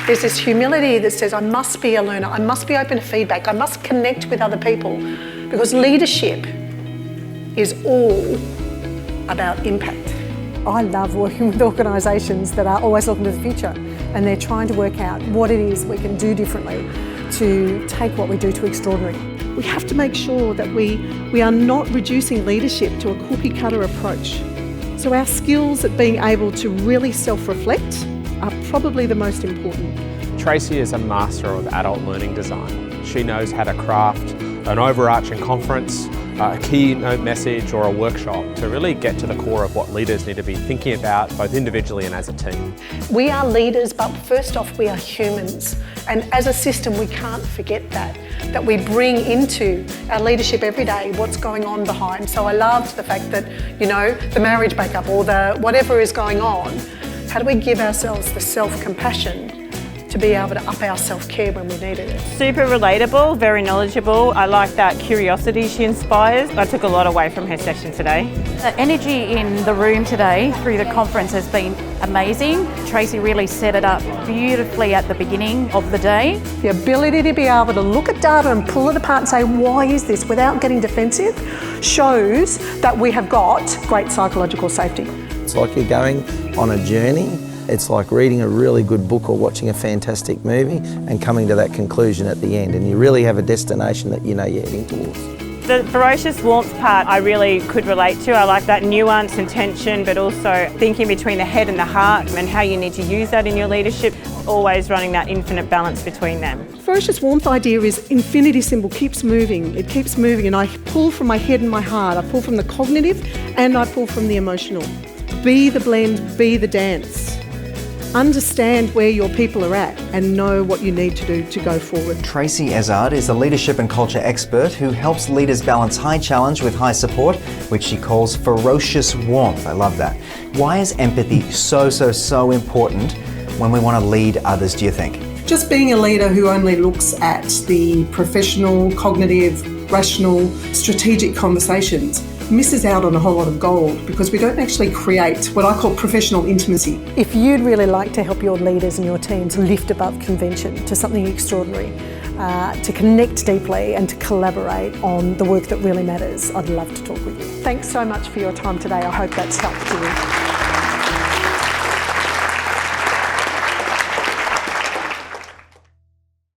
There's this humility that says, I must be a learner, I must be open to feedback, I must connect with other people, because leadership is all about impact. I love working with organisations that are always looking to the future, and they're trying to work out what it is we can do differently to take what we do to extraordinary. We have to make sure that we are not reducing leadership to a cookie cutter approach. So our skills at being able to really self-reflect are probably the most important. Tracey is a master of adult learning design. She knows how to craft an overarching conference, a keynote message or a workshop to really get to the core of what leaders need to be thinking about, both individually and as a team. We are leaders, but first off, we are humans. And as a system, we can't forget that we bring into our leadership every day what's going on behind. So I loved the fact that, the marriage breakup or the whatever is going on, how do we give ourselves the self-compassion to be able to up our self-care when we needed it? Super relatable, very knowledgeable. I like that curiosity she inspires. I took a lot away from her session today. The energy in the room today through the conference has been amazing. Tracey really set it up beautifully at the beginning of the day. The ability to be able to look at data and pull it apart and say, why is this, without getting defensive, shows that we have got great psychological safety. It's like you're going on a journey. It's like reading a really good book or watching a fantastic movie and coming to that conclusion at the end, and you really have a destination that you know you're heading towards. The ferocious warmth part I really could relate to. I like that nuance and tension, but also thinking between the head and the heart and how you need to use that in your leadership, always running that infinite balance between them. Ferocious warmth idea is infinity symbol, keeps moving, it keeps moving, and I pull from my head and my heart, I pull from the cognitive and I pull from the emotional. Be the blend, be the dance. Understand where your people are at and know what you need to do to go forward. Tracey Ezard is a leadership and culture expert who helps leaders balance high challenge with high support, which she calls ferocious warmth. I love that. Why is empathy so important when we want to lead others, do you think? Just being a leader who only looks at the professional, cognitive, rational, strategic conversations misses out on a whole lot of gold, because we don't actually create what I call professional intimacy. If you'd really like to help your leaders and your teams lift above convention to something extraordinary, to connect deeply and to collaborate on the work that really matters, I'd love to talk with you. Thanks so much for your time today. I hope that's helped you.